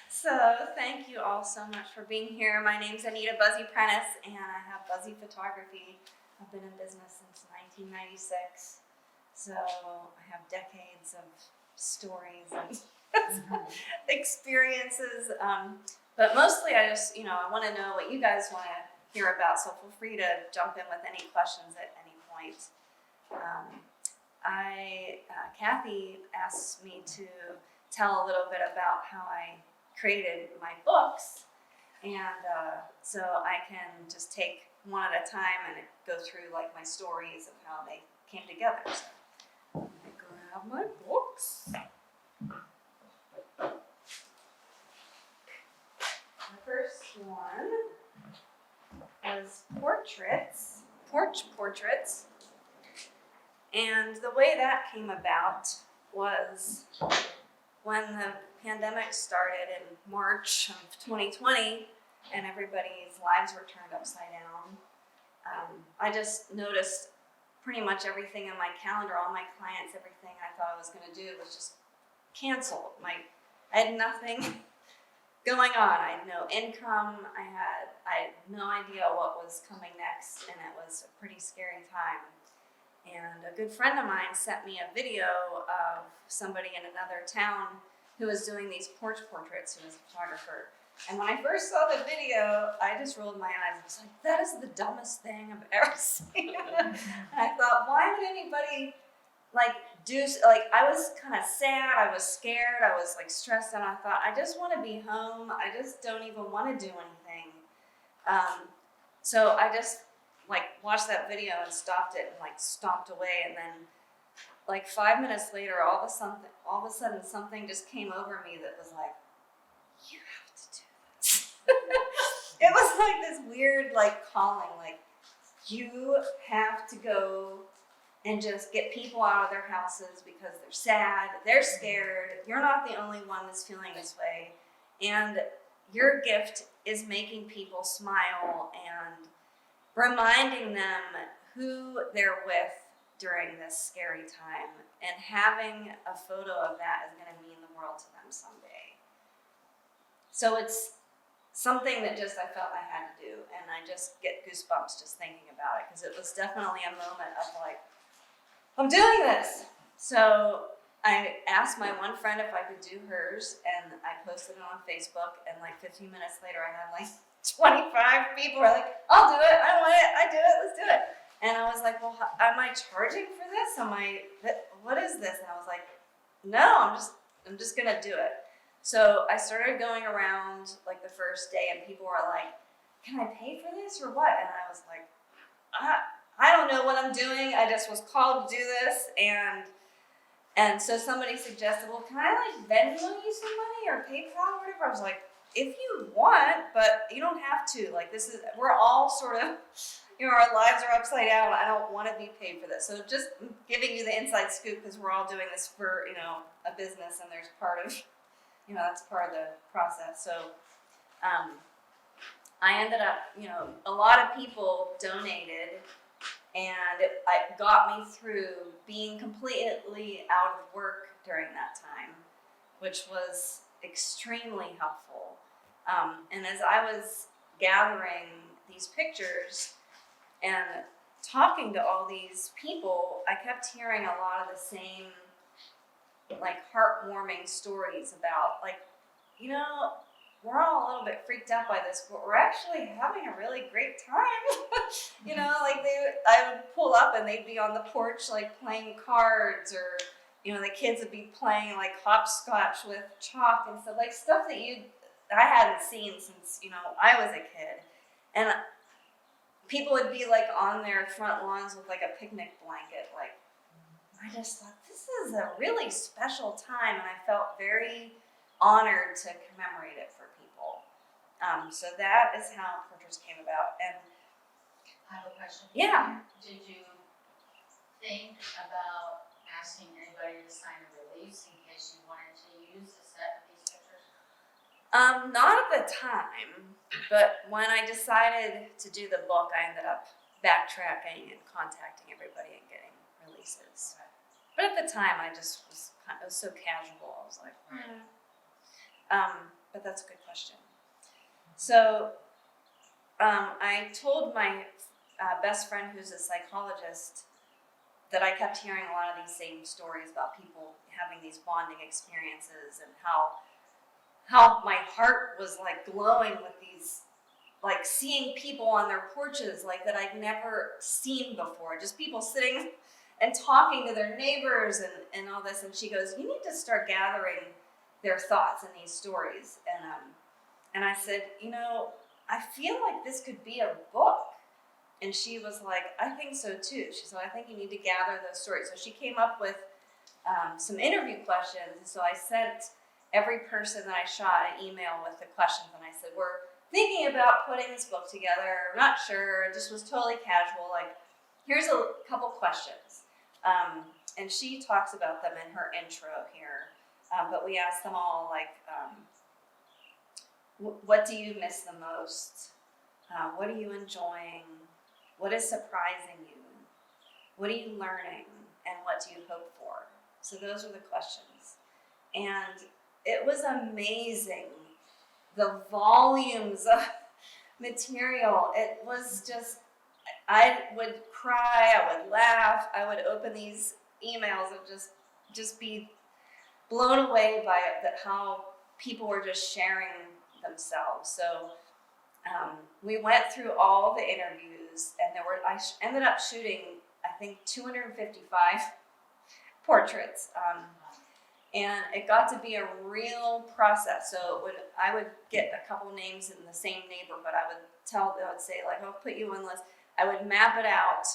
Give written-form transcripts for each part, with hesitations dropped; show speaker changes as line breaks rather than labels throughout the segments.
So thank you all so much for being here. My name's Anita Buzzy Prentiss, and I have Buzzy Photography. I've been in business since 1996, so I have decades of stories and experiences. But mostly, I just, I want to know what you guys want to hear about. So feel free to jump in with any questions at any point. Kathy asked me to tell a little bit about how I created my books, and so I can just take one at a time and go through like my stories of how they came together. So I'm gonna grab my books. The first one was porch portraits. And the way that came about was when the pandemic started in March of 2020 and everybody's lives were turned upside down. I just noticed pretty much everything in my calendar, all my clients, everything I thought I was going to do was just canceled. I had nothing going on. I had no income. I had no idea what was coming next, and it was a pretty scary time. And a good friend of mine sent me a video of somebody in another town who was doing these porch portraits, who was a photographer. And when I first saw the video, I just rolled my eyes. I was like, that is the dumbest thing I've ever seen. And I thought, why would anybody I was kind of sad, I was scared, I was like stressed, and I thought, I just want to be home. I just don't even want to do anything. So I just watched that video and stopped it and stomped away, and then 5 minutes later, all of a sudden something just came over me that was like, you have to do this. It was like this weird calling, you have to go and just get people out of their houses because they're sad, they're scared. You're not the only one that's feeling this way, and your gift is making people smile and reminding them who they're with during this scary time, and having a photo of that is going to mean the world to them someday. So it's something that just I felt I had to do, and I just get goosebumps just thinking about it, because it was definitely a moment of I'm doing this. So I asked my one friend if I could do hers, and I posted it on Facebook, and 15 minutes later I had 25 people were like, I'll do it, I want it, I do it, let's do it. And I was like, well, am I charging for this? What is this? And I was like, no, I'm just gonna do it. So I started going around the first day, and people were like, can I pay for this or what? And I was like, I don't know what I'm doing. I just was called to do this, and so somebody suggested, well, can I Venmo you some money or PayPal or whatever? I was like, if you want, but you don't have to. We're all sort of, our lives are upside down. I don't want to be paid for this. So just giving you the inside scoop, because we're all doing this for, a business, and there's part of, that's part of the process. So I ended up, a lot of people donated, and it got me through being completely out of work during that time, which was extremely helpful. And as I was gathering these pictures and talking to all these people, I kept hearing a lot of the same heartwarming stories about we're all a little bit freaked out by this, but we're actually having a really great time. I would pull up and they'd be on the porch playing cards, or the kids would be playing hopscotch with chalk and stuff that I hadn't seen since I was a kid. And people would be on their front lawns with a picnic blanket. I just thought, this is a really special time, and I felt very honored to commemorate it for people. So that is how portraits came about. And
I have a question.
Yeah.
Did you think about asking anybody to sign a release in case you wanted to use a set of these pictures?
Not at the time, but when I decided to do the book, I ended up backtracking and contacting everybody and getting releases.
Okay.
But at the time, I just was it was so casual. I was like, but that's a good question. So I told my best friend who's a psychologist that I kept hearing a lot of these same stories about people having these bonding experiences, and how my heart was like glowing with these, like seeing people on their porches like that I'd never seen before, just people sitting and talking to their neighbors and all this. And she goes, you need to start gathering their thoughts in these stories. And I said, I feel like this could be a book. And she was like, I think so too. She said, I think you need to gather those stories. So she came up with some interview questions. And so I sent every person that I shot an email with the questions. And I said, we're thinking about putting this book together. I'm not sure. It just was totally casual. Like, here's a couple questions. And she talks about them in her intro here. But we asked them all, like, what do you miss the most? What are you enjoying? What is surprising you? What are you learning? And what do you hope for? So those are the questions. And it was amazing, the volumes of material. It was just, I would cry, I would laugh, I would open these emails and just be blown away by it, that how people were just sharing themselves. So we went through all the interviews, and I ended up shooting, I think, 255 portraits. And it got to be a real process. So I would get a couple names in the same neighborhood. I would say, like, I'll put you on the list. I would map it out,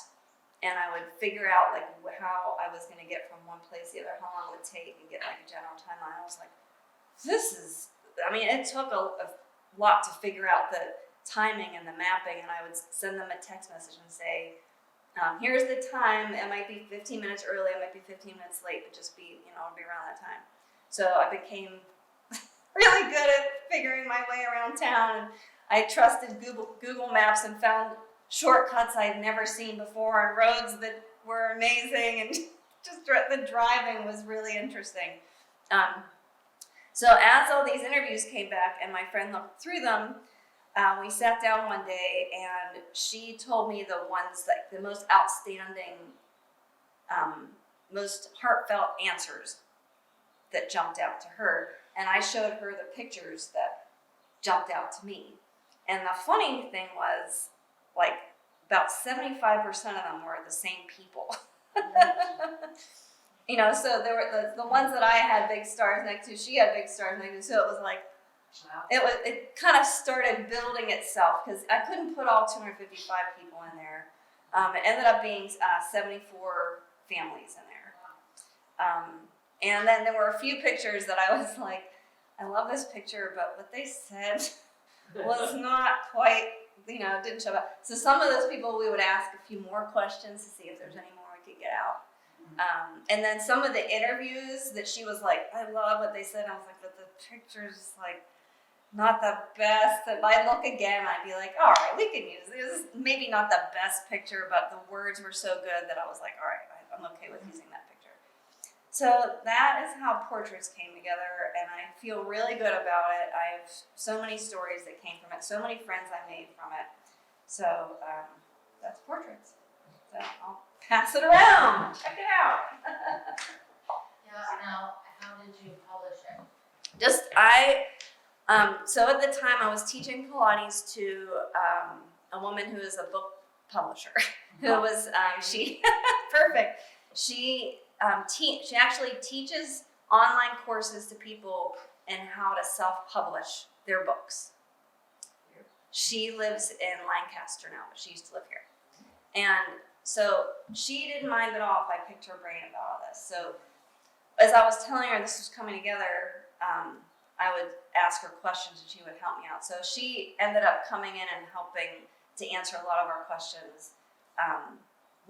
and I would figure out, like, how I was going to get from one place to the other, how long it would take, and get, like, a general timeline. I was like, it took a lot to figure out the timing and the mapping, and I would send them a text message and say, here's the time. It might be 15 minutes early, it might be 15 minutes late, but just be, it'll be around that time. So I became really good at figuring my way around town, and I trusted Google Maps and found shortcuts I'd never seen before, and roads that were amazing, and just the driving was really interesting. So as all these interviews came back and my friend looked through them, we sat down one day, and she told me the ones, like the most outstanding, most heartfelt answers that jumped out to her. And I showed her the pictures that jumped out to me. And the funny thing was, like, about 75% of them were the same people. So there were the ones that I had big stars next to, she had big stars next to, so it was like, it kind of started building itself, because I couldn't put all 255 people in there. It ended up being 74 families in there. And then there were a few pictures that I was like, I love this picture, but what they said was not quite, didn't show up. So some of those people, we would ask a few more questions to see if there's any more we could get out. And then some of the interviews that she was like, I love what they said. I was like, but the picture's like not the best. If I look again, I'd be like, all right, we can use this. Maybe not the best picture, but the words were so good that I was like, all right, I'm okay with using that picture. So that is how portraits came together, and I feel really good about it. I have so many stories that came from it, so many friends I made from it. So that's portraits. So I'll pass it around. Check it out.
Now, how did you publish it?
So at the time I was teaching Pilates to a woman who is a book publisher, who was, perfect. She actually teaches online courses to people in how to self-publish their books. She lives in Lancaster now, but she used to live here. And so she didn't mind at all if I picked her brain about all this. So as I was telling her this was coming together, I would ask her questions and she would help me out. So she ended up coming in and helping to answer a lot of our questions.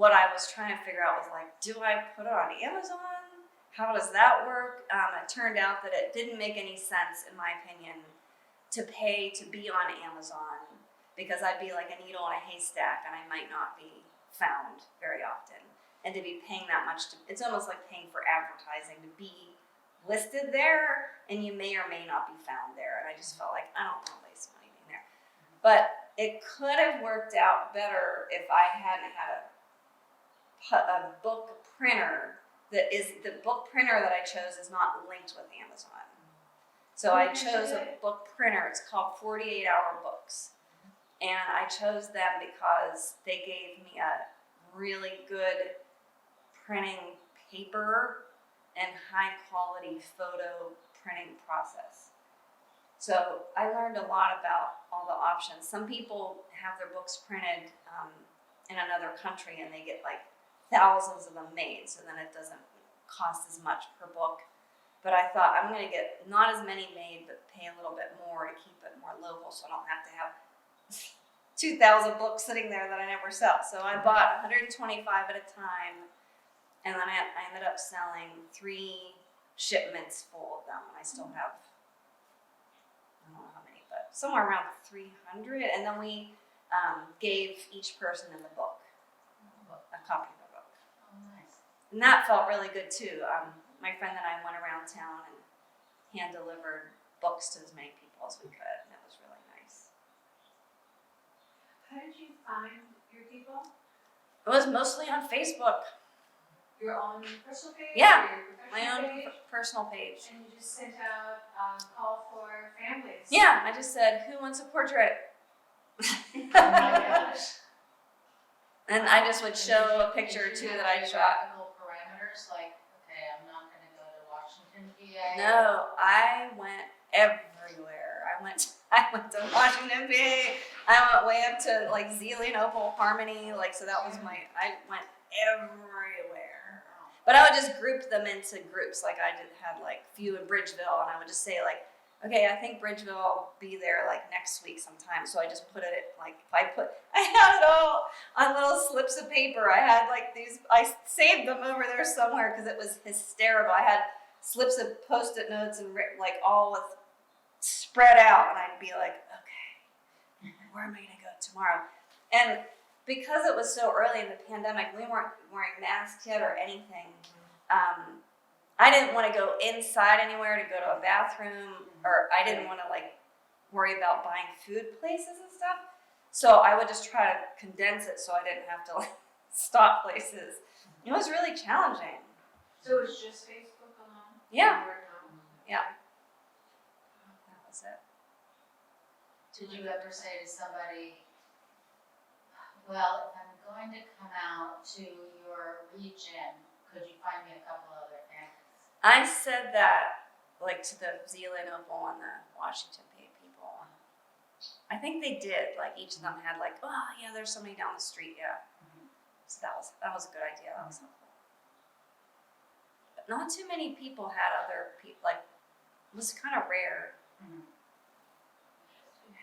What I was trying to figure out was like, do I put it on Amazon? How does that work? It turned out that it didn't make any sense, in my opinion, to pay to be on Amazon, because I'd be like a needle in a haystack and I might not be found very often. And to be paying that much, it's almost like paying for advertising to be listed there, and you may or may not be found there. And I just felt like I don't want to waste money being there. But it could have worked out better if I hadn't had a book printer. The book printer that I chose is not linked with Amazon. So I chose a book printer. It's called 48 Hour Books. And I chose them because they gave me a really good printing paper and high quality photo printing process. So I learned a lot about all the options. Some people have their books printed in another country and they get like thousands of them made, so then it doesn't cost as much per book. But I thought I'm going to get not as many made, but pay a little bit more to keep it more local, so I don't have to have 2,000 books sitting there that I never sell. So I bought 125 at a time, and then I ended up selling 3 shipments full of them. And I still have, I don't know how many, but somewhere around 300. And then we gave each person in the book a copy of the book.
Oh, nice.
And that felt really good too. My friend and I went around town and hand delivered books to as many people as we could, and it was really nice.
How did you find your people?
It was mostly on Facebook.
Your own personal page?
Yeah,
or your
My
professional
own
page?
personal page.
And you just sent out a call for families?
Yeah, I just said, who wants a portrait?
Oh my gosh.
And I just would
And
show a
did
picture
you
too
have
that I shot.
geographical parameters, like, okay, I'm not gonna go to Washington, PA.
No, I went everywhere. I went to Washington, PA. I went way up to like Zealand, Opal, Harmony. Like, so that was I went everywhere. But I would just group them into groups. Like I had like few in Bridgeville, and I would just say like, okay, I think Bridgeville will be there like next week sometime. So I just put it like, I had it all on little slips of paper. I had like these, I saved them over there somewhere because it was hysterical. I had slips of Post-it notes and like all with spread out, and I'd be like, okay, where am I gonna go tomorrow? And because it was so early in the pandemic, we weren't wearing masks yet or anything. I didn't want to go inside anywhere to go to a bathroom, or I didn't want to like worry about buying food places and stuff. So I would just try to condense it so I didn't have to like stop places. It was really challenging.
So it was just Facebook alone?
Yeah.
Or no?
Yeah. That was it.
Did you ever say to somebody, well, if I'm going to come out to your region, could you find me a couple other families?
I said that like to the Zealand, Opal, and the Washington people. I think they did. Like each of them had like, oh yeah, there's somebody down the street. Yeah. So that was a good idea. That was helpful. But not too many people had other people. Like it was kind of rare.
And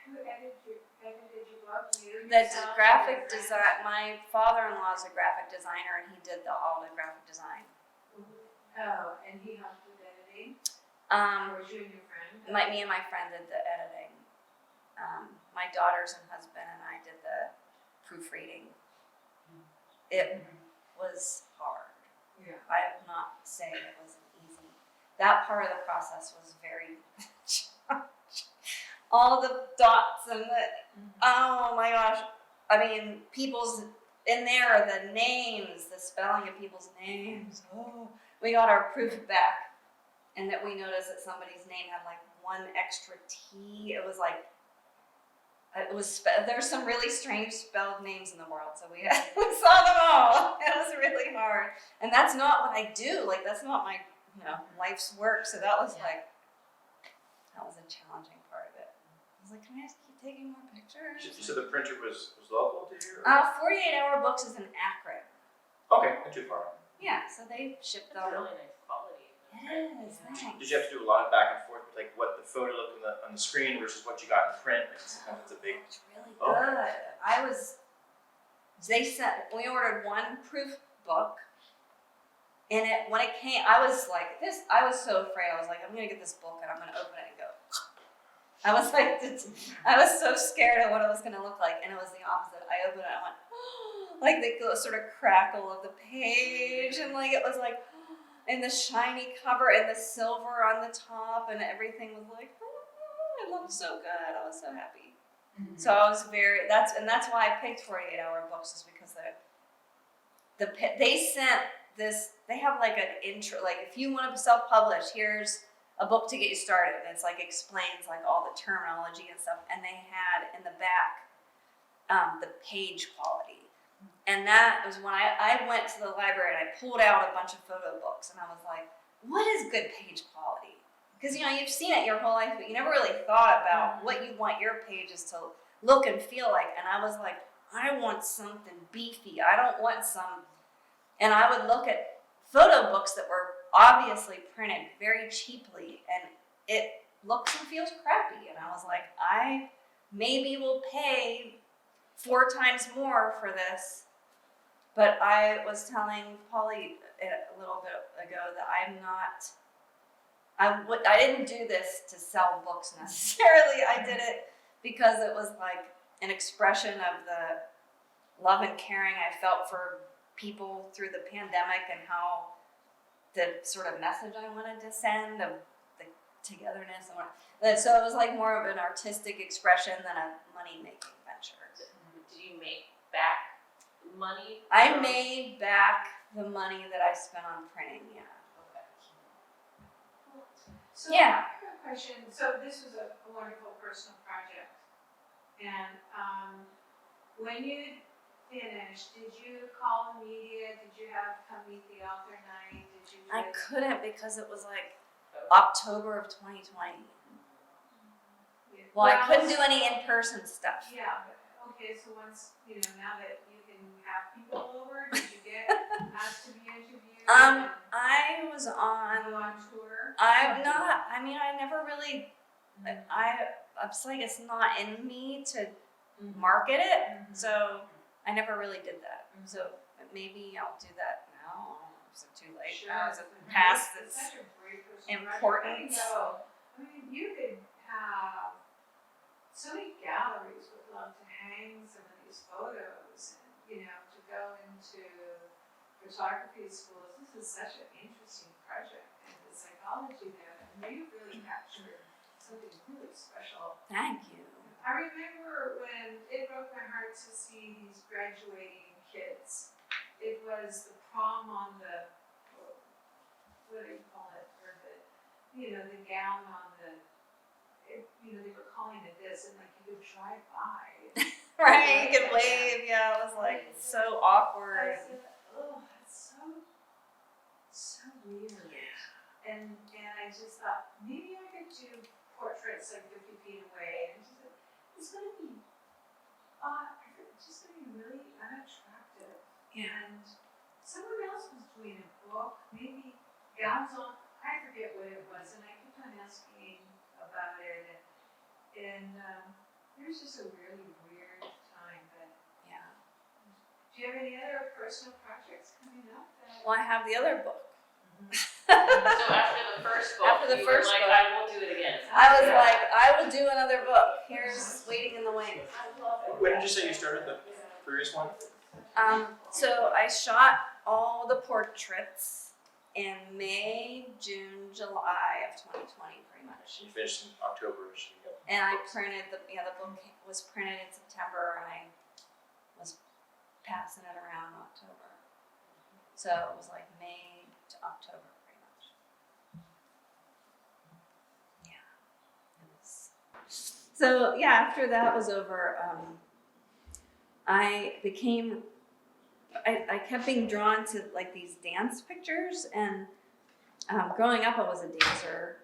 who edited your book? You?
The
yourself,
graphic
or your friends?
design. My father-in-law is a graphic designer, and he did all the graphic design.
Oh, and he helped with editing? Or was you and your friend?
Me and my friend did the editing. My daughters and husband and I did the proofreading. It was hard.
Yeah.
I am not saying it wasn't easy. That part of the process was very all the dots and the, oh my gosh. I mean, people's, in there, the names, the spelling of people's names. Oh, we got our proof back, and that we noticed that somebody's name had like one extra T. It was like, there's some really strange spelled names in the world, so we saw them all. It was really hard, and that's not what I do. Like that's not my life's work. So that was like that was a challenging part of it. I was like, can I just keep taking more pictures?
So the printer was local to here?
48 Hour Books is in Akron.
Okay, not too far.
Yeah, so they shipped
That's
them.
really nice quality.
It is, thanks.
Did you have to do a lot of back and forth with like what the photo looked on the screen versus what you got in print? Like sometimes it's a big.
It's really
Okay.
good. We ordered one proof book, and when it came, I was like this. I was so afraid. I was like, I'm gonna get this book and I'm gonna open it and go. I was like, I was so scared of what it was gonna look like, and it was the opposite. I opened it, and I went, like the sort of crackle of the page, and like it was like, and the shiny cover and the silver on the top and everything was like, oh, it looked so good. I was so happy. So I was that's why I picked 48-hour books, is because they sent this, they have like an intro, like if you want to self-publish, here's a book to get you started. And it's like explains like all the terminology and stuff. And they had in the back the page quality. And that was when I went to the library and I pulled out a bunch of photo books and I was like, what is good page quality? Because you've seen it your whole life, but you never really thought about what you want your pages to look and feel like. And I was like, I want something beefy. I don't want some. And I would look at photo books that were obviously printed very cheaply, and it looks and feels crappy. And I was like, I maybe will pay 4 times more for this. But I was telling Polly a little bit ago that I didn't do this to sell books necessarily. I did it because it was like an expression of the love and caring I felt for people through the pandemic, and how the sort of message I wanted to send of the togetherness. So it was like more of an artistic expression than a money-making venture.
Did you make back money?
I made back the money that I spent on printing, yeah.
So
Yeah.
I have a question. So this was a wonderful personal project. And when you finished, did you call the media? Did you have come meet the author night? Did you?
I couldn't because it was like October of 2020. Well, I couldn't do any in-person stuff.
Yeah, but okay, so once, now that you can have people over, did you get asked to be interviewed?
I was
Go
on
tour?
I never really, it's like it's not in me to market it, so I never really did that. So maybe I'll do that now. Is it too late?
Sure.
Now is it past
It's
its
such a great personal
importance?
project. I mean, you could have, so many galleries would love to hang some of these photos and, to go into photography schools. This is such an interesting project, and the psychology there, you really captured something really special.
Thank you.
I remember when it broke my heart to see these graduating kids. It was the prom on the, what do you call it, or the gown on the, they were calling it this, and like you could drive by.
Right, you could wave. Yeah, it was like so awkward.
I said, oh, that's so weird. And I just thought, maybe I could do portraits like 50 feet away. And she said, it's going to be, it's just going to be really unattractive.
Yeah.
And someone else was doing a book, maybe gowns on, I forget what it was, and I kept on asking about it. And it was just a really weird time. But
Yeah.
do you have any other personal projects coming up?
Well, I have the other book.
So after the first book,
After the
you
first
were like,
book.
I will do it again.
I was like, I will do another book. Here's Waiting in the Wings.
When did you say you started the previous one?
So I shot all the portraits in May, June, July of 2020, pretty much.
You finished in October-ish.
And I printed the book was printed in September, and I was passing it around October. So it was like May to October, pretty much. Yeah. So yeah, after that was over, I kept being drawn to like these dance pictures, and growing up I was a dancer,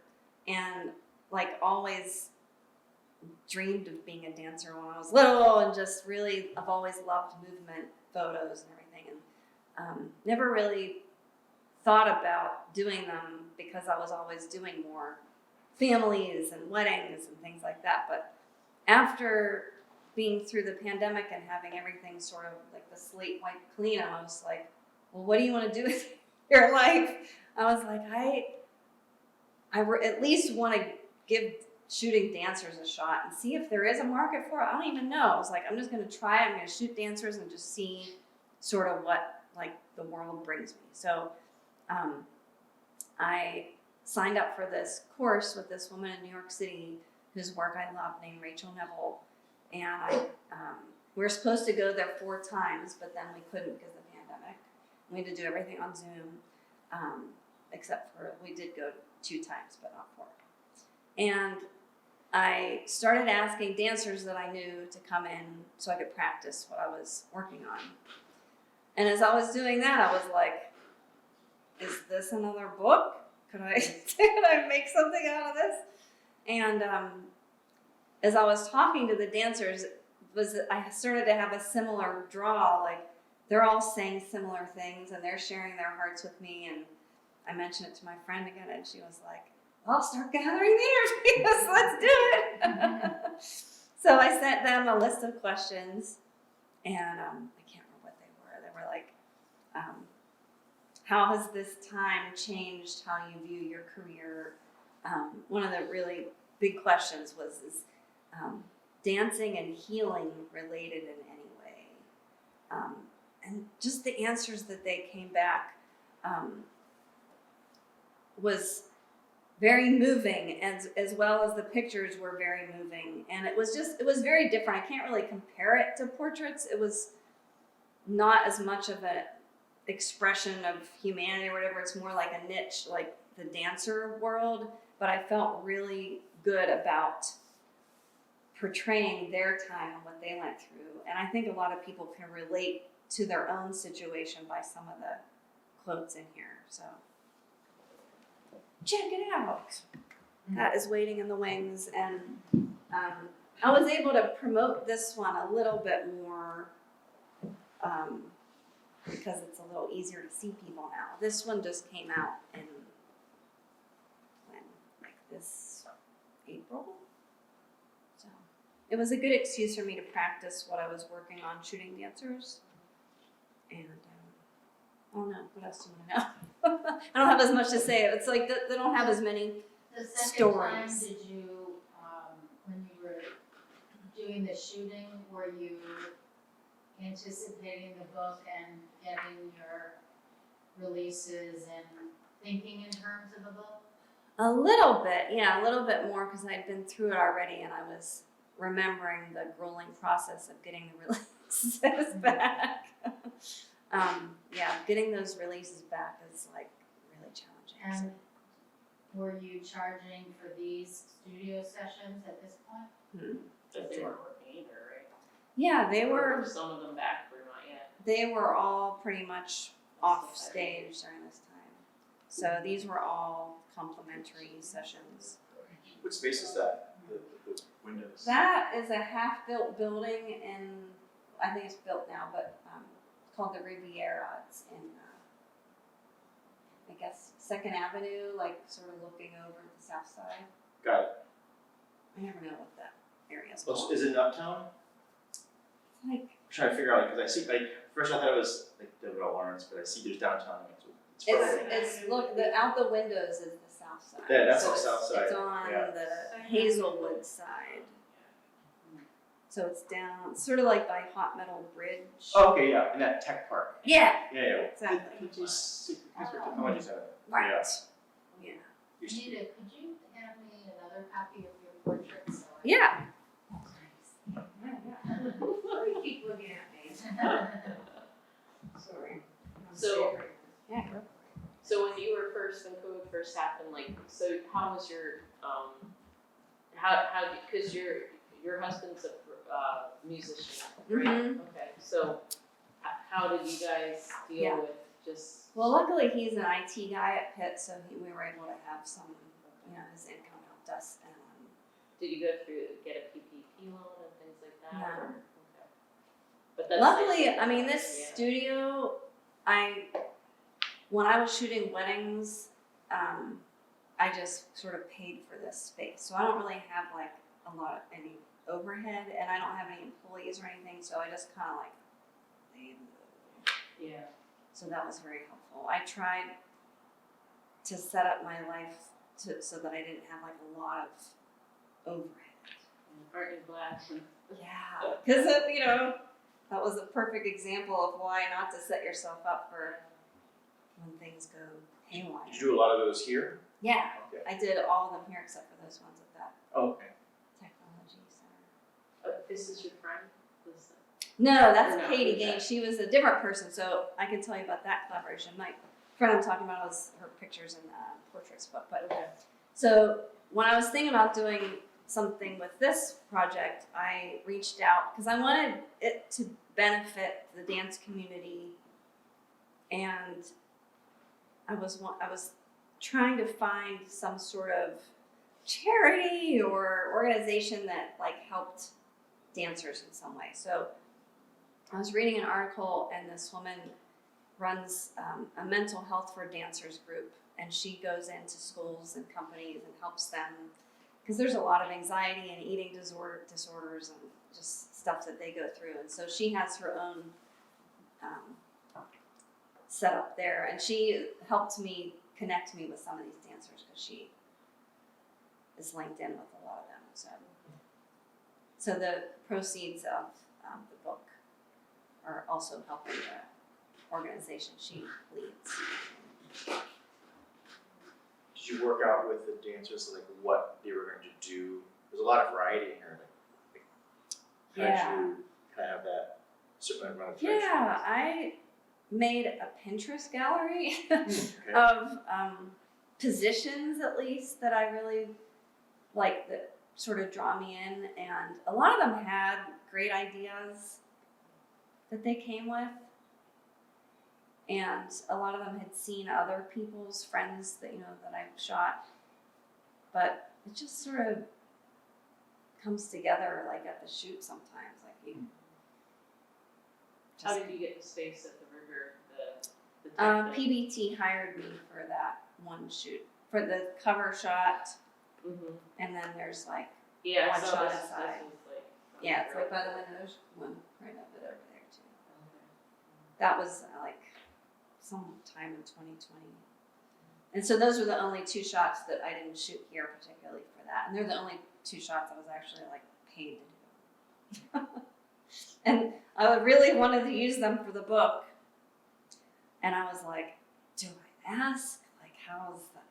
and like always dreamed of being a dancer when I was little, and just really I've always loved movement photos and everything, and never really thought about doing them because I was always doing more families and weddings and things like that. But after being through the pandemic and having everything sort of like the slate wiped clean, I was like, well, what do you want to do with your life? I was like, I at least want to give shooting dancers a shot and see if there is a market for it. I don't even know. I was like, I'm just going to try it. I'm going to shoot dancers and just see sort of what like the world brings me. So I signed up for this course with this woman in New York City whose work I love, named Rachel Neville. And we were supposed to go there 4 times, but then we couldn't because of the pandemic. We had to do everything on Zoom, except for we did go 2 times, but not 4. And I started asking dancers that I knew to come in so I could practice what I was working on. And as I was doing that, I was like, is this another book? Could I make something out of this? And as I was talking to the dancers, I started to have a similar draw. Like, they're all saying similar things and they're sharing their hearts with me. And I mentioned it to my friend again, and she was like, I'll start gathering the interviews. Let's do it. So I sent them a list of questions, and I can't remember what they were. They were like, how has this time changed how you view your career? One of the really big questions was, is dancing and healing related in any way? And just the answers that they came back was very moving, and as well as the pictures were very moving. And it was very different. I can't really compare it to portraits. It was not as much of an expression of humanity or whatever. It's more like a niche, like the dancer world. But I felt really good about portraying their time and what they went through. And I think a lot of people can relate to their own situation by some of the quotes in here. So check it out. That is waiting in the wings. And I was able to promote this one a little bit more because it's a little easier to see people now. This one just came out in this April. So it was a good excuse for me to practice what I was working on shooting dancers. And I don't know, what else do you want to know? I don't have as much to say. It's like they don't have as many
The second
stories.
time, did you, when you were doing the shooting, were you anticipating the book and getting your releases and thinking in terms of a book?
A little bit, yeah, a little bit more, because I'd been through it already and I was remembering the grueling process of getting the releases back. Yeah, getting those releases back is like really challenging.
And were you charging for these studio sessions at this point?
But they weren't working either, right?
Yeah, they
Or
were.
some of them back, or not yet.
They were all pretty much off stage during this time. So these were all complimentary sessions.
What space is that? The windows?
That is a half-built building in, I think it's built now, but called the Riviera. It's in, I guess, 2nd Avenue, like sort of looking over the south side.
Got it.
I never know what that area is
Well,
called.
is it in Uptown?
It's like,
I'm trying to figure out, because I see, like, first I thought it was like David Lawrence, but I see there's downtown. It's probably.
it's look, out the windows is the south side.
Yeah, that's
So
the south side,
It's on
yeah.
the Hazelwood side. So it's down, sort of like by Hot Metal Bridge.
Oh, okay, yeah, in that tech park.
Yeah,
Yeah, yeah.
exactly.
Technology Center.
Right.
Yeah.
Yeah.
Used to be.
Anita, could you hand me another copy of your portrait? So I
Yeah.
Let me keep looking at me. Sorry.
So-
Yeah.
So when you were when COVID first happened, like, so how was your, because your husband's a musician, right?
Mhm.
Okay, so how did you guys deal
Yeah.
with just?
Well, luckily he's an IT guy at Pitt, so we were able to have some, his income helped us. And
Did you get a PPP loan and things like that?
No.
or- Okay. But that's
luckily,
nice.
I mean, this
Yeah.
studio, when I was shooting weddings, I just sort of paid for this space. So I don't really have like any overhead, and I don't have any employees or anything. So I just kind of like paid.
Yeah.
So that was very helpful. I tried to set up my life so that I didn't have like a lot of overhead.
Aren't you glad?
Yeah, because that was a perfect example of why not to set yourself up for when things go haywire.
Did you do a lot of those here?
Yeah,
Okay.
I did all of them here except for those ones at that
Oh, okay.
technology center.
This is your friend, Lisa?
No, that's
No,
Katie
who's
Gaines.
that?
She was a different person, so I can tell you about that collaboration. My friend I'm talking about was her pictures in portraits book. But
Okay.
so when I was thinking about doing something with this project, I reached out because I wanted it to benefit the dance community, and I was trying to find some sort of charity or organization that like helped dancers in some way. So I was reading an article, and this woman runs a mental health for dancers group, and she goes into schools and companies and helps them because there's a lot of anxiety and eating disorders and just stuff that they go through. And so she has her own set up there, and she helped me connect me with some of these dancers because she is linked in with a lot of them. So the proceeds of the book are also helping the organization she leads.
Did you work out with the dancers like what they were going to do? There's a lot of variety in here. How did you kind of have that certain amount of friendship?
Yeah, I made a Pinterest gallery
Okay.
of positions, at least, that I really like, that sort of draw me in, and a lot of them had great ideas that they came with, and a lot of them had seen other people's friends that that I've shot, but it just sort of comes together like at the shoot sometimes, like you.
How
Just,
did you get the space at the river? The tech thing?
PBT hired me for that one shoot for the cover shot,
Mhm.
and then there's like
Yeah,
One
so
shot
this
inside.
was like.
yeah, it's like by the window. There's one right up it over there too.
Okay.
That was like sometime in 2020. And so those were the only two shots that I didn't shoot here particularly for that. And they're the only two shots I was actually like paid to do. And I really wanted to use them for the book. And I was like, do I ask? Like, how's that?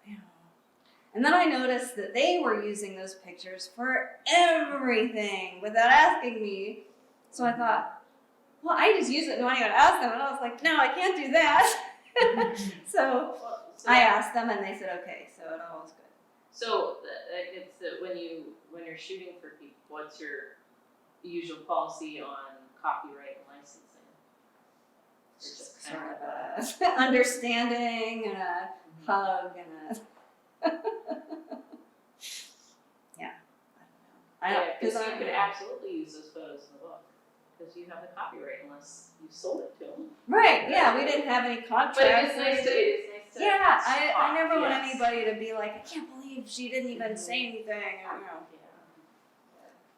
And then I noticed that they were using those pictures for everything without asking me. So I thought, well, I just use it and I don't even ask them. And I was like, no, I can't do that. So
So,
I asked them, and they said okay. So it all was good.
So it's that when you're shooting for people, what's your usual policy on copyright and licensing? Or just kind
Sort of a understanding and a hug and a yeah. I don't know.
Because you could absolutely use those photos in the book because you have the copyright unless you sold it to them.
Right? Yeah, we didn't have any contracts.
But it is nice to.
Yeah,
talk,
I never want
yes.
anybody to be like, I can't believe she didn't even say anything.
Yeah.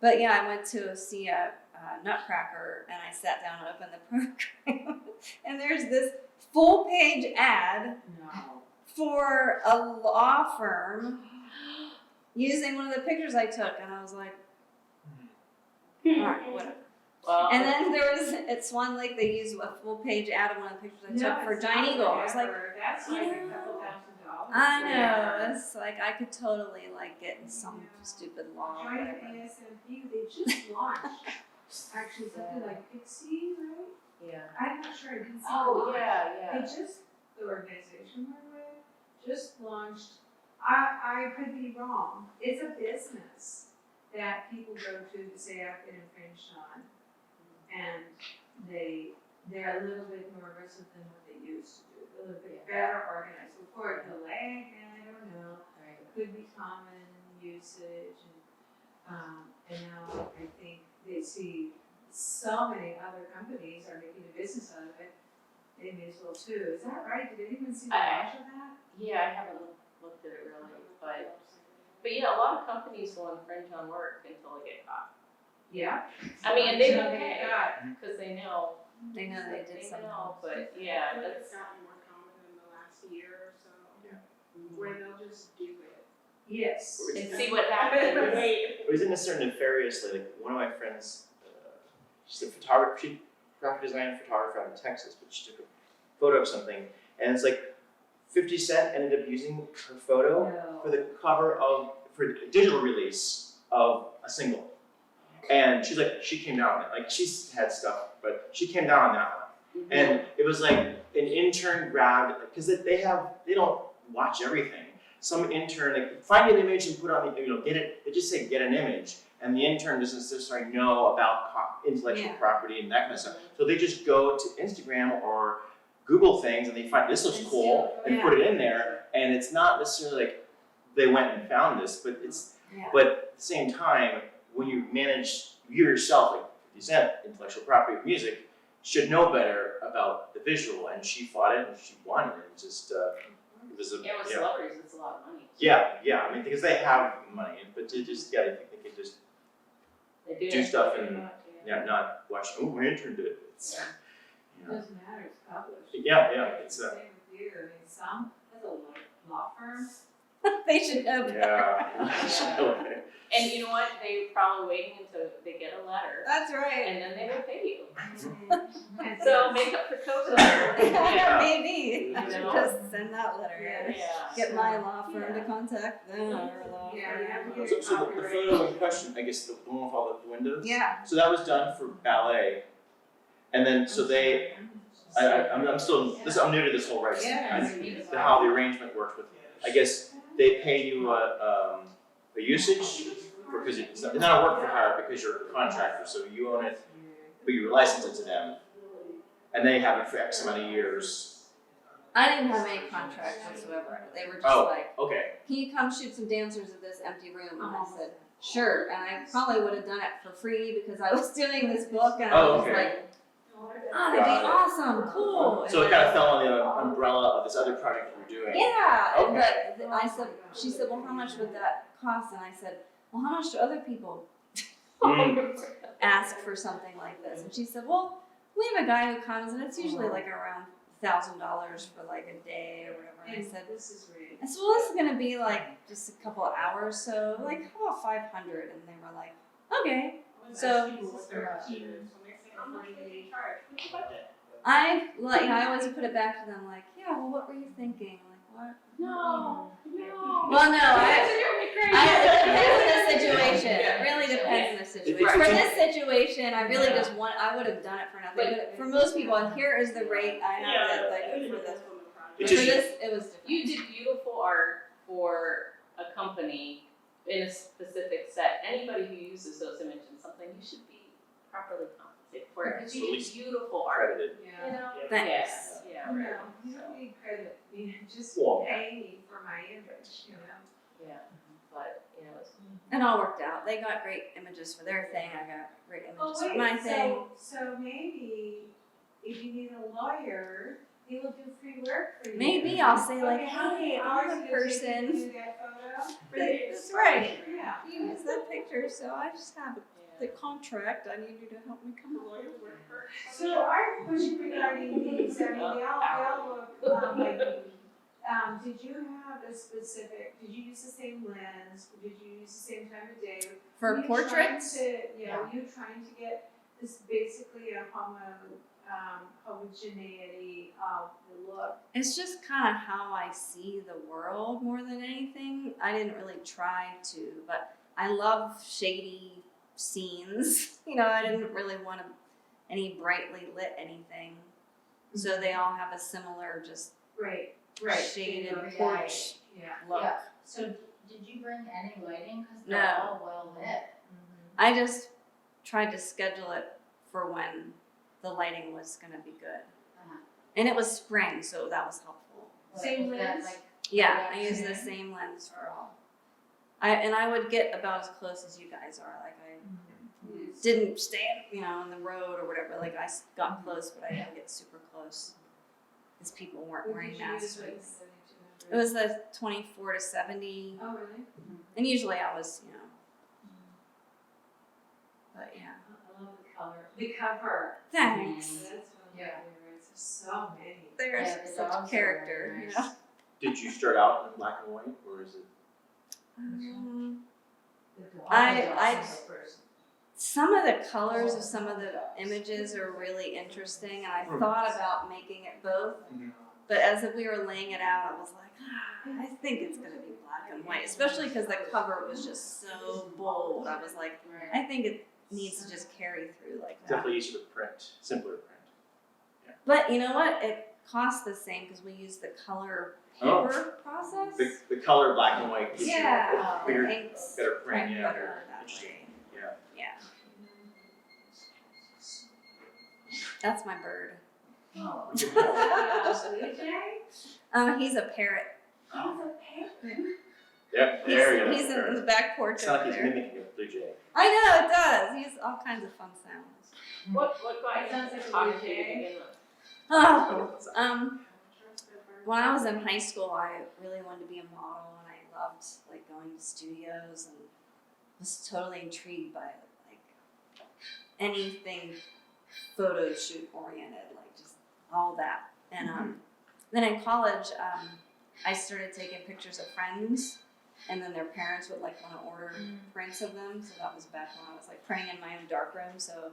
But yeah, I went to see a Nutcracker, and I sat down and opened the program, and there's this full-page ad
No.
for a law firm using one of the pictures I took, and I was like, all right, whatever.
Well,
And then it's one like they use a full-page ad of one of the pictures I took for Giant Eagle. I was like,
that's like
you
a
know,
couple $1,000.
I know,
Yeah.
it's like I could totally like get in some stupid law. or
Joint
whatever.
ASMP, they just launched, actually something like Pixie, right?
yeah.
I'm not sure, I didn't see the
Oh,
launch.
yeah.
They just, the organization we're with, just launched, I could be wrong, it's a business that people go to say I've been infringed on. And they're a little bit more aggressive than what they used to do, a little bit better organized. Of course, delay, I don't know,
Right.
it could be common usage, and now I think they see so many other companies are making a business out of it, they may as well too. Is that right? Did anyone see the launch of that?
Yeah, I haven't looked at it really, but yeah, a lot of companies will infringe on work until they get caught.
Yeah.
I mean, and they
So
don't pay
got-
because they know.
They know they did something.
know, but yeah,
It's
that's.
gotten more common in the last year or so.
Yeah.
Where they'll just do it.
Yes.
And see what happens.
It wasn't necessarily nefariously. Like one of my friends, she's a photographer. She graphic design photographer out in Texas, but she took a photo of something, and it's like 50 Cent ended up using her photo for the cover for a digital release of a single. And she's like, she came down on it. Like, she's had stuff, but she came down on that one. And it was like an intern grabbed, because they don't watch everything. Some intern, like, find an image and put on the, get it, they just say get an image. And the intern doesn't necessarily know about intellectual property and that kind of stuff. So they just go to Instagram or Google things and they find this looks cool and put it in there. And it's not necessarily like they went and found this, but but at the same time, when you manage yourself, like 50 Cent, intellectual property of music, should know better about the visual. And she fought it and she won. And it just, it was a,
with celebrities, it's a lot of money.
Yeah, I mean, because they have money, but they just, I think they can just do stuff and not watch, oh, my intern did it. It's,
It doesn't matter, it's published.
It's
Same with you, I mean, some, as a law firm,
They should know better.
And you know what? They're probably waiting until they get a letter,
That's right.
and then they will pay you.
and
So make up for COVID.
Maybe.
You know?
Just send that letter.
Yeah.
Get my law firm to contact them. Or law
Yeah, you have to
firm.
get
So the photo in question, I guess the one with all the windows?
Yeah.
So that was done for ballet. And then, so they, I'm new to this whole rights thing. How the arrangement works with, I guess they pay you a usage, because it's not a work for hire because you're a contractor, so you own it, but you license it to them. And they have it for X amount of years.
I didn't have any contract whatsoever. They were just like,
Okay.
can you come shoot some dancers at this empty room? And I said, sure. And I probably would have done it for free because I was doing this book and I was like, oh, that'd be awesome, cool.
So it kind of fell on the umbrella of this other project you were doing.
Yeah,
Okay.
but she said, well, how much would that cost? And I said, well, how much do other people ask for something like this? And she said, well, we have a guy who comes and it's usually like around $1,000 for like a day or whatever. And I said,
this is great.
I said, well, this is gonna be like just a couple of hours, so like, how about 500? And they were like, okay. So I always put it back to them like, yeah, well, what were you thinking? Like, what?
No.
Well, no, it depends on the situation. It really depends on the situation. For this situation, I really just I would have done it for nothing. But for most people, and here is the rate I have it like for this.
It
For
just-
this, it was different.
You did beautiful art for a company in a specific set. Anybody who uses those images in something, you should be properly compensated for it because
At
you
least
did beautiful art.
Credited.
You
Yeah.
know?
Thanks.
Yeah.
No, you don't need credit, you just
Well,
pay me for my image, you know?
Yeah. But it's
It all worked out. They got great images for their thing. I got great images for my thing.
so maybe if you need a lawyer, he will do free work for you.
Maybe I'll say like,
Okay, how many
hey,
hours
I'm
did
the
it take you to
person.
do that photo?
That's right.
Yeah.
You use that picture, so I just have the contract. I need you to help me come up with.
So I have a question regarding these, I mean, they all look, like, did you have a specific, did you use the same lens, did you use the same time of day?
For
Were you
portraits?
trying to, were you trying to get this basically a homogeneity of the look?
It's just kind of how I see the world more than anything. I didn't really try to, but I love shady scenes. I didn't really want any brightly lit anything. So they all have a similar just
Right,
shaded
you know,
porch
Yeah.
look.
Yeah. So did you bring any lighting? Cause
No.
they're all well lit.
I just tried to schedule it for when the lighting was going to be good.
Uh-huh.
And it was spring, so that was helpful.
Same
Was that
lens?
like-
Yeah,
Yeah.
I used the same lens for all. I would get about as close as you guys are. Like I didn't stand, on the road or whatever. Like I got close, but I didn't get super close because people weren't wearing masks. It was the 24 to 70,
Oh, really?
and usually I was, But yeah,
I love the color. The cover.
thanks.
That's one of my favorites. There's so many.
There's
Yeah, the
such
dogs are
character,
very
you
nice.
know.
Did you start out in black and white, or is it?
Some of the colors of some of the images are really interesting, and I thought about making it both. But as we were laying it out, I was like, I think it's gonna be black and white, especially because the cover was just so bold. I was like, I think it needs to just carry through like that.
Definitely easier to print, simpler to print.
But you know what? It costs the same because we use the color paper process.
The color black and white gives you
Yeah,
a bigger,
inks
better print,
print
yeah.
better that
Interesting.
way.
Yeah.
Yeah. That's my bird.
Oh. He's
He's a parrot.
a parrot.
Yeah, there you go.
He's in the back porch
It's not
over
like he's
there.
mimicking a blue jay.
I know, it does. He has all kinds of fun sounds.
What got you
Sounds
into
like a
photography to
DJ.
begin with?
Oh, when I was in high school, I really wanted to be a model, and I loved like going to studios and was totally intrigued by like anything photo shoot oriented, like just all that. And then in college, I started taking pictures of friends, and then their parents would like want to order prints of them. So that was back when I was like printing in my own darkroom. So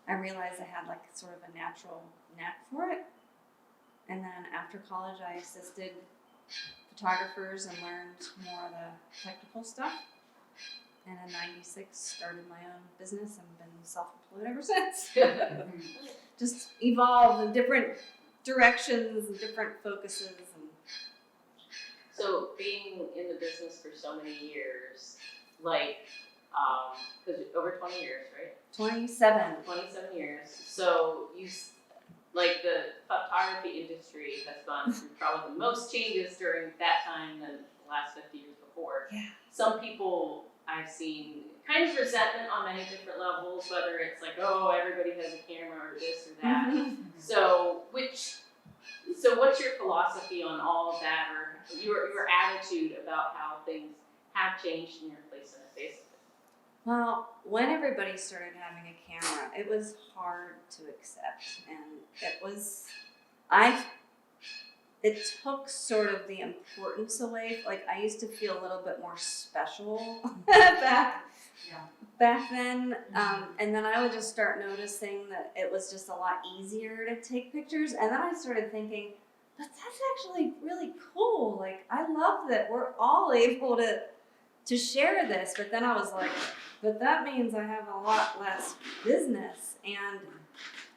I realized I had like sort of a natural knack for it. And then after college, I assisted photographers and learned more of the technical stuff. And in '96, started my own business and been self-employed ever since. Just evolved in different directions and different focuses. And
So being in the business for so many years, like, because over 20 years, right?
27.
27 years. So like the photography industry has gone through probably the most changes during that time than the last 50 years before.
Yeah.
Some people I've seen kind of resentment on many different levels, whether it's like, oh, everybody has a camera or this or that. So what's your philosophy on all of that, or your attitude about how things have changed in your place in the face of it?
Well, when everybody started having a camera, it was hard to accept, and it took sort of the importance away. Like I used to feel a little bit more special back then, and then I would just start noticing that it was just a lot easier to take pictures, and then I started thinking, but that's actually really cool. Like I love that we're all able to share this, but then I was like, but that means I have a lot less business. And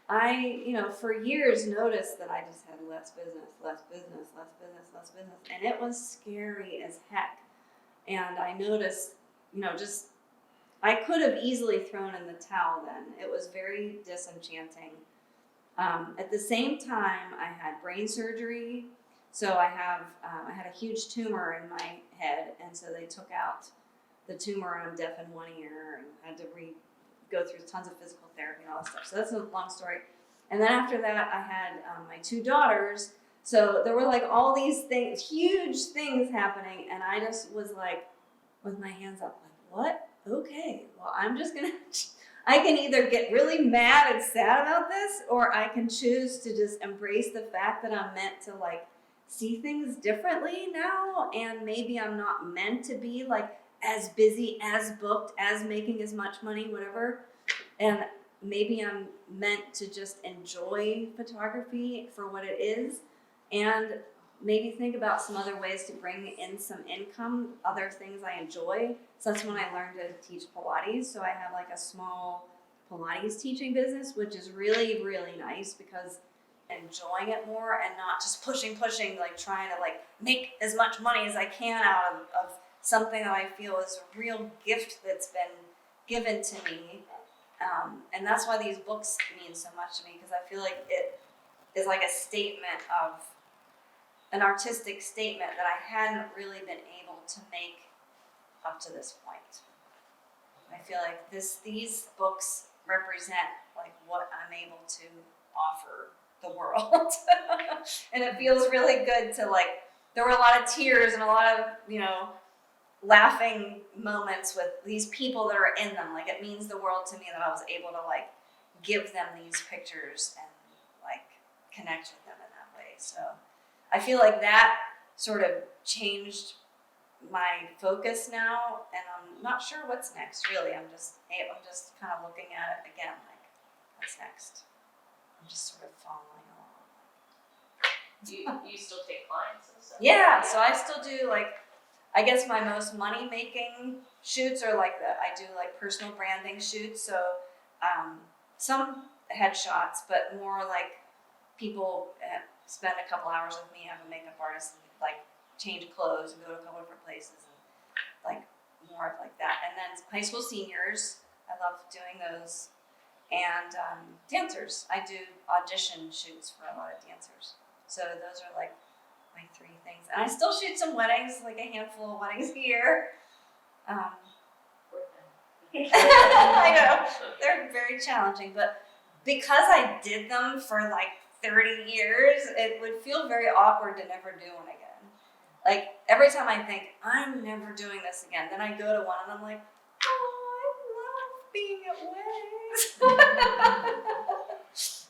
I, for years noticed that I just had less business. And it was scary as heck. And I noticed, I could have easily thrown in the towel then. It was very disenchanting. At the same time, I had brain surgery. So I had a huge tumor in my head, and so they took out the tumor, and I'm deaf in one ear, and had to go through tons of physical therapy and all that stuff. So that's a long story. And then after that, I had my 2 daughters. So there were like all these things, huge things happening, and I just was like, with my hands up, like, what? Okay, well, I'm just gonna. I can either get really mad and sad about this, or I can choose to just embrace the fact that I'm meant to like see things differently now, and maybe I'm not meant to be like as busy, as booked, as making as much money, whatever. And maybe I'm meant to just enjoy photography for what it is, and maybe think about some other ways to bring in some income, other things I enjoy. So that's when I learned to teach Pilates. So I have like a small Pilates teaching business, which is really, really nice because enjoying it more and not just pushing, like trying to like make as much money as I can out of something that I feel is a real gift that's been given to me. And that's why these books mean so much to me, because I feel like it is like a statement of an artistic statement that I hadn't really been able to make up to this point. I feel like these books represent like what I'm able to offer the world. And it feels really good to like, there were a lot of tears and a lot of, laughing moments with these people that are in them. Like it means the world to me that I was able to like give them these pictures and like connect with them in that way. So I feel like that sort of changed my focus now, and I'm not sure what's next really. I'm just kind of looking at it again, like what's next? I'm just sort of following along.
You still take clients and stuff?
Yeah, so I still do like, I guess my most money making shoots are like I do like personal branding shoots. So some headshots, but more like people spend a couple hours with me, have a makeup artist, like change clothes and go to a couple different places and like more of like that. And then high school seniors, I love doing those. And dancers, I do audition shoots for a lot of dancers. So those are like my 3 things. And I still shoot some weddings, like a handful of weddings a year. I know, they're very challenging, but because I did them for like 30 years, it would feel very awkward to never do one again. Like every time I think, I'm never doing this again, then I go to one and I'm like, oh, I love being at weddings.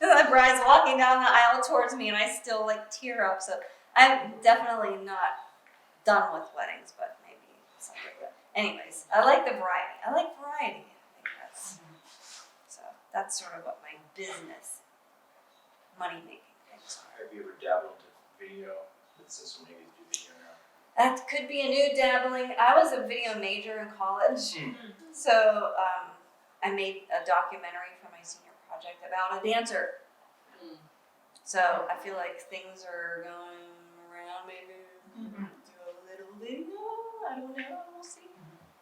And the bride's walking down the aisle towards me and I still like tear up. So I'm definitely not done with weddings, but maybe someday. But anyways, I like the variety. I think that's sort of what my business money making things are.
Have you ever dabbled into video? Since so many do video now.
That could be a new dabbling. I was a video major in college, so I made a documentary for my senior project about a dancer. So I feel like things are going around. Maybe do a little video. I don't know. We'll see.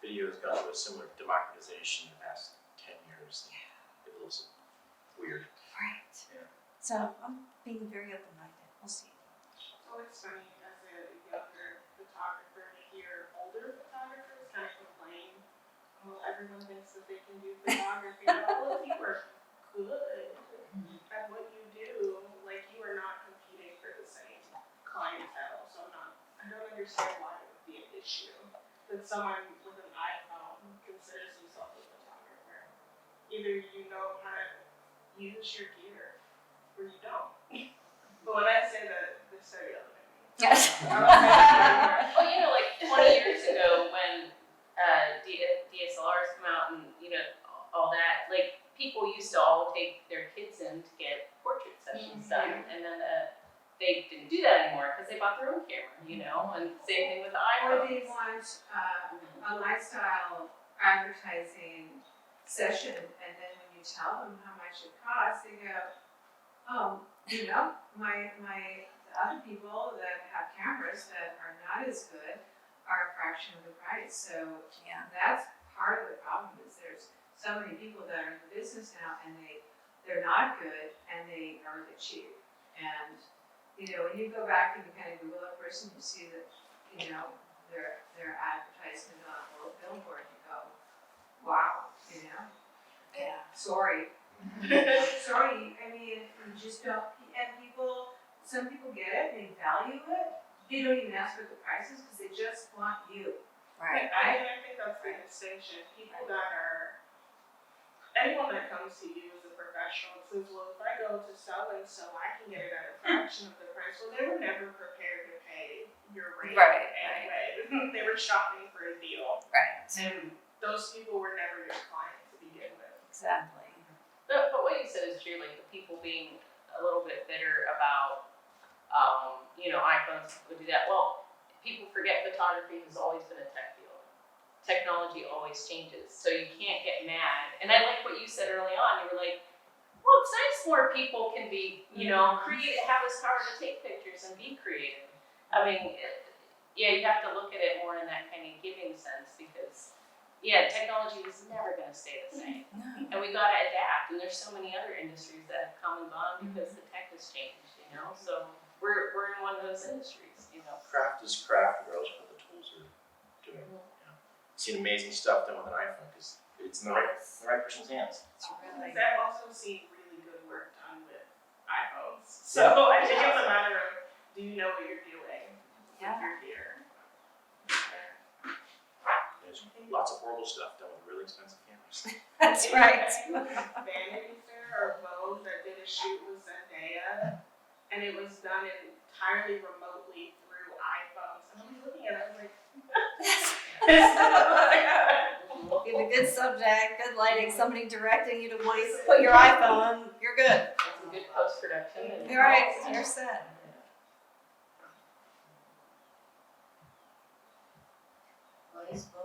Video has gone through a similar democratization in the past 10 years. It looks weird.
Right.
Yeah.
So I'm being very open-minded. We'll see.
So it's funny as a younger photographer to hear older photographers kind of complain. Well, everyone thinks that they can do photography. Well, if you were good at what you do, like you are not competing for the same clientele. So I don't understand why it would be an issue that someone with an iPhone considers himself a photographer. Either you know how to use your gear or you don't. But when I say that, they say the other thing.
Yes.
Well, like 20 years ago when DSLRs come out and, all that, like people used to all take their kids in to get portrait sessions done. And then they didn't do that anymore because they bought their own camera, and same thing with the
Or
iPhones.
they want a lifestyle advertising session, and then when you tell them how much it costs, they go, oh, the other people that have cameras that are not as good are a fraction of the price. So
Yeah.
that's part of the problem is there's so many people that are in the business now and they're not good and they are really cheap. And when you go back and you kind of Google a person, you see that their advertisement on a billboard, you go, wow,
Yeah.
sorry. Sorry, I mean, you just don't, and some people get it, they value it, they don't even ask what the price is because they just want you.
Right.
I think that's the distinction. People that anyone that comes to you as a professional says, well, if I go to so-and-so, I can get it at a fraction of the price. Well, they were never prepared to pay your rate anyway. They were shopping for a deal.
Right.
And those people were never your client to begin with.
Exactly.
But what you said is true, like the people being a little bit bitter about, iPhones would do that. Well, people forget photography has always been a tech field. Technology always changes, so you can't get mad. And I like what you said early on. You were like, well, it's nice more people can be, creative, have this power to take pictures and be creative. I mean, you have to look at it more in that kind of giving sense because, technology is never going to stay the same.
No.
And we got to adapt. And there's so many other industries that have come and gone because the tech has changed, So we're in one of those industries,
Craft is craft, regardless of what the tools are doing. Seen amazing stuff done with an iPhone because it's in the right person's hands.
It's really
I've also seen really good work done with iPhones. So
Yeah.
I think it's a matter of, do you know what you're doing with your gear?
There's lots of horrible stuff done with really expensive cameras.
That's right.
Vanity Fair or Vogue that did a shoot with Zendaya, and it was done entirely remotely through iPhones. And I was looking at it, I was like,
You have a good subject, good lighting, somebody directing you to put your iPhone, you're good.
It's a good post-production.
You're right, you're set.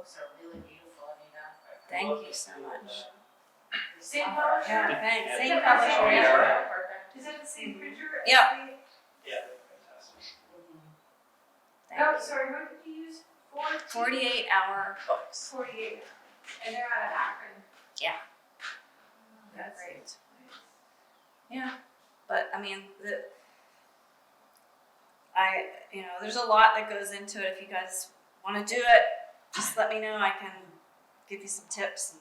books are really beautiful, Anita.
Thank you so much.
Same publisher?
Yeah, thanks.
Yeah.
Same publisher.
Yeah.
Yeah.
Perfect.
Is that the same printer? as
Yeah.
the-
Yeah, fantastic.
Thank
Oh,
you.
sorry, what did you use?
48-hour books.
48. And they're out of Akron.
Yeah.
That's
Great.
nice.
Yeah, but I mean, there's a lot that goes into it. If you guys want to do it, just let me know. I can give you some tips and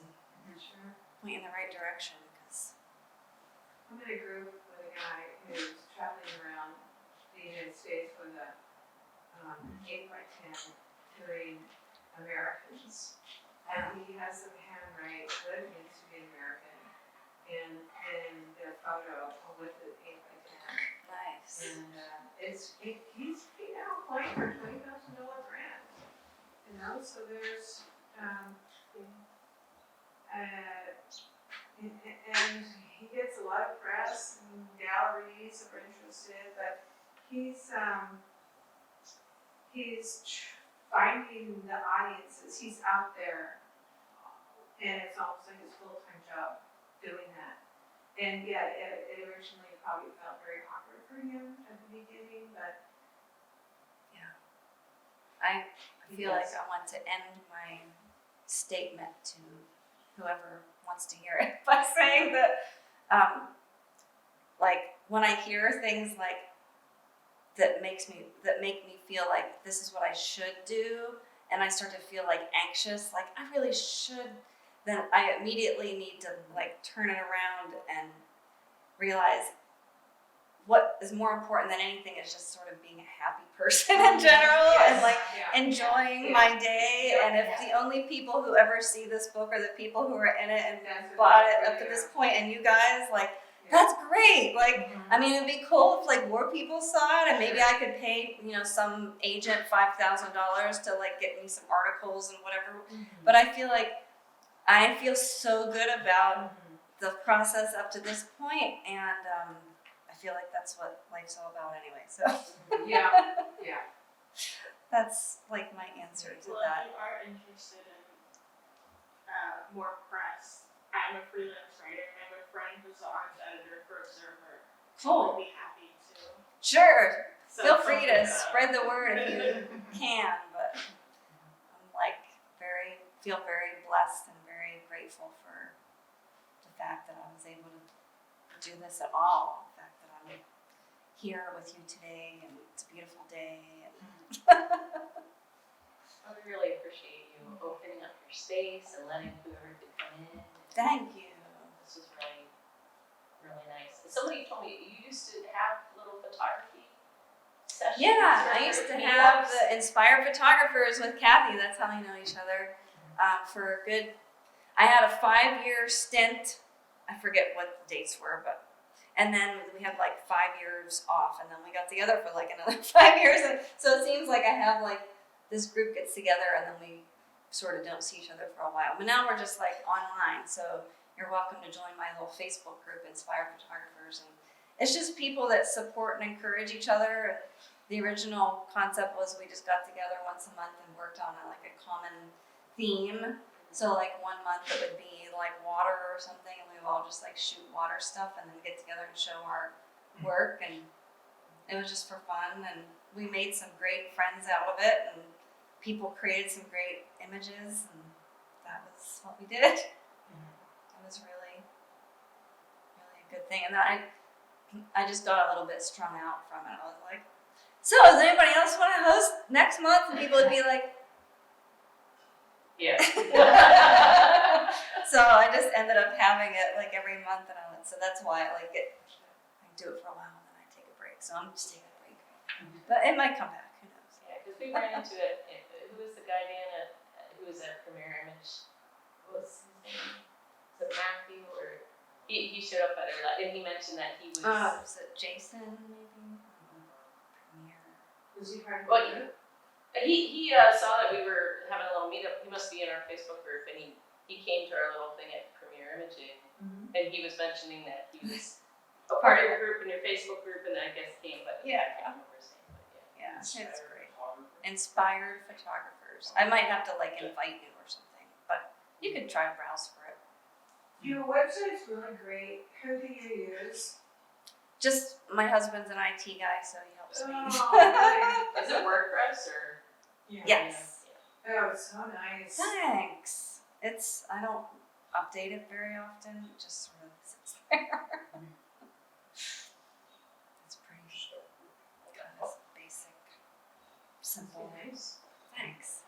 Sure.
point you in the right direction. Cause
I'm in a group with a guy who's traveling around the United States with a 8x10 doing Americans. And he has them handwrite what it means to be American and then their photo with the 8x10.
nice.
And he's applying for a $20,000 grant. You know, so there's and he gets a lot of press and galleries are interested, but he's finding the audiences. He's out there, and it's almost like his full-time job doing that. And yeah, it originally probably felt very awkward for him at the beginning, but
I feel like
Yes.
I want to end my statement to whoever wants to hear it by saying that, like when I hear things like that make me feel like this is what I should do, and I start to feel like anxious, like I really should, then I immediately need to like turn it around and realize what is more important than anything is just sort of being a happy person in general and like enjoying my day. And if the only people who ever see this book are the people who are in it and bought it up to this point, and you guys, like, that's great. Like, I mean, it'd be cool if like more people saw it, and maybe I could pay, some agent $5,000 to like get me some articles and whatever. But I feel so good about the process up to this point, and I feel like that's what life's all about anyway. So
yeah.
that's like my answer to
Well,
that.
if you are interested in more press, I'm a freelance writer and I have a friend who's the arts editor for Observer.
Cool.
I'd be happy to.
Sure.
set
Feel free
something
to
up.
spread the word if you can, but I'm like feel very blessed and very grateful for the fact that I was able to do this at all. The fact that I'm here with you today and it's a beautiful day. And
I really appreciate you opening up your space and letting whoever could come in.
thank you.
This was really, really nice. And somebody told me you used to have little photography sessions.
Yeah,
or
I used to
meetups.
have the Inspired Photographers with Kathy. That's how we know each other. For a good, I had a 5-year stint. I forget what the dates were, and then we had like 5 years off, and then we got together for like another 5 years. And so it seems like I have like this group gets together, and then we sort of don't see each other for a while. But now we're just like online. So you're welcome to join my little Facebook group, Inspired Photographers, and it's just people that support and encourage each other. The original concept was we just got together once a month and worked on a common theme. So like 1 month it would be like water or something, and we would all just like shoot water stuff and then get together and show our work, and it was just for fun, and we made some great friends out of it, and people created some great images, and that was what we did. It was really, really a good thing. And then I just got a little bit strung out from it. I was like, so does anybody else want to host next month? And people would be like,
Yeah.
so I just ended up having it like every month, and so that's why I like it. I do it for a while, and then I take a break. So I'm just taking a break, but it might come back. Who knows?
Yeah, because we ran into it. Who was the guy, Dan, who was at Premiere Image? What was his name? Was it Matthew? Or he showed up at our, and he mentioned that he was.
Was it Jason maybe? Premiere.
Was he part of
Well,
the group?
He saw that we were having a little meetup. He must be in our Facebook group, and he came to our little thing at Premiere Imaging, and he was mentioning that he was a part of your group in your Facebook group, and I guess came, but
Yeah.
I can't remember his name, but yeah.
Yeah, it's great. Inspired Photographers. pictures. I might have to like invite you or something, but you could try to browse for it.
Your website's really great. Who do you use?
Just my husband's an IT guy, so he helps me.
Oh,
Is it WordPress or?
Yes.
oh, it's so nice.
Thanks. I don't update it very often. It just sort of sits there. It's pretty kind of basic, simple.
Nice.
Thanks.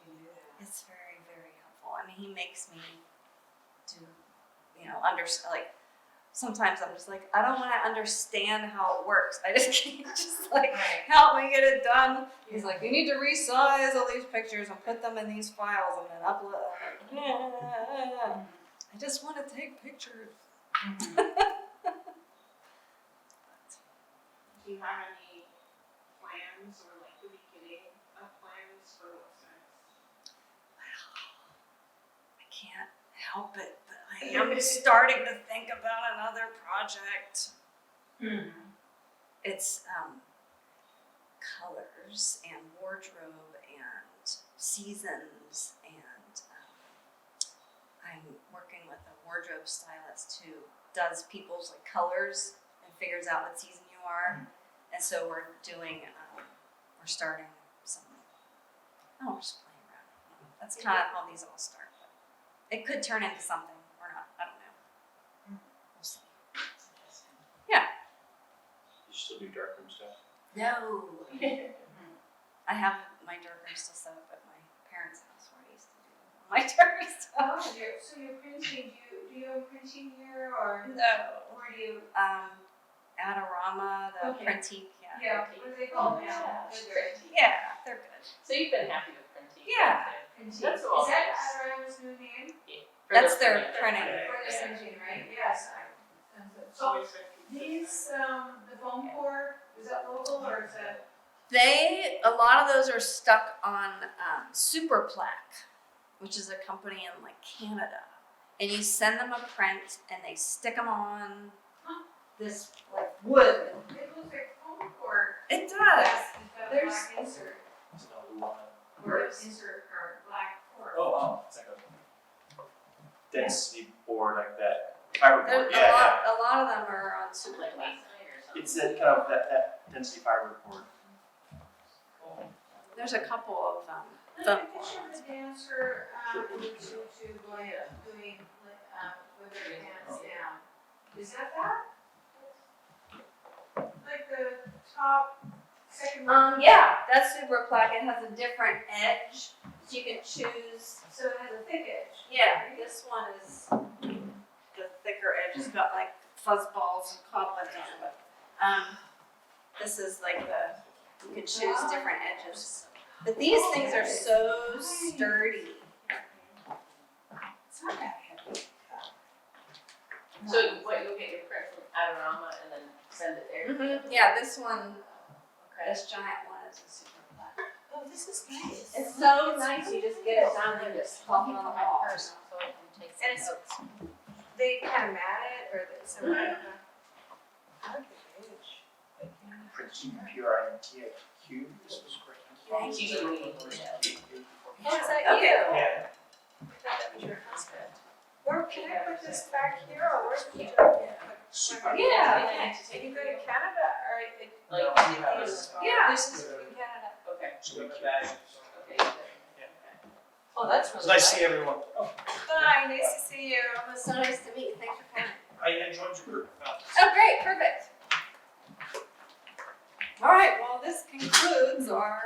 You can do that.
It's very, very helpful. I mean, he makes me do, like, sometimes I'm just like, I don't want to understand how it works. I just can't just like, help me get it done. He's like, you need to resize all these pictures and put them in these files and then upload. I just want to take pictures.
Do you have any plans or like the beginning of plans for what's next?
I can't help it, but I am starting to think about another project. It's colors and wardrobe and seasons, and I'm working with a wardrobe stylist who does people's like colors and figures out what season you are. And so we're starting some, we're just playing around. That's kind of how these all start. But it could turn into something or not, I don't know. We'll see.
You still do darkroom stuff?
No. I have my darkroom still set up at my parents' house where I used to do my darkroom stuff.
Oh, so you're printing, do you have printing here or
No.
where do you?
Adorama, the
Okay.
Printique, yeah.
Yeah, what do they call them now?
Yeah, they're good.
So you've been happy with Printy?
Yeah.
Printing.
That's
Is
all
that
nice.
Adorama's new name?
That's their printing.
For the printing, right? Yes. So these, the foam core, is that local or is that?
A lot of those are stuck on Super Plaque, which is a company in like Canada. And you send them a print and they stick them on this like wood.
It looks like foam core.
It does.
There's
There's-
black insert,
It's not blue on it.
or insert or black core.
Oh, wow. It's like a density board like that. Fiber board.
There's
Yeah,
a lot of them are on Super
Like
Plaque.
masonry or something?
It's that kind of that density fiber board.
There's a couple of
Look
foam
at the picture of the dancer, in the tutu going, doing, with her hands down. Is that? Like the top, second one?
yeah, that's Super Plaque. It has a different edge, so you can choose.
So it has a thick edge.
Yeah, this one is the thicker edge. It's got like fuzz balls and cobwebs on it. But this is like you can choose different edges. But these things are so sturdy.
It's not that heavy.
So what, you'll get your print from Adorama and then send it there?
Yeah, this one,
Okay.
this giant one is a Super Plaque.
Oh, this is nice.
It's so nice. You just get it done and just plop it on the wall.
so I can take
And it's,
some notes.
they kind of mat it, or it's some kind of I like the edge.
Printing PRINTIQ. This was great.
Thank
you.
Oh, is that
Okay.
you?
Yeah.
That was your husband. Where, can I put this back here, or where can you do it?
Super.
Yeah.
Did you go to Canada, or it?
Like,
Yeah.
This is in Canada.
okay,
So we can-
okay.
Oh, that's
It's nice to see everyone. Oh,
Bye, nice to see you.
It was so nice to meet you. Thanks for coming.
I joined your group.
Oh, great, perfect. All right, well, this concludes our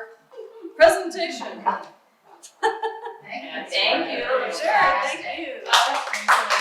presentation.
Thank you.
Thank you.
Sure, thank you.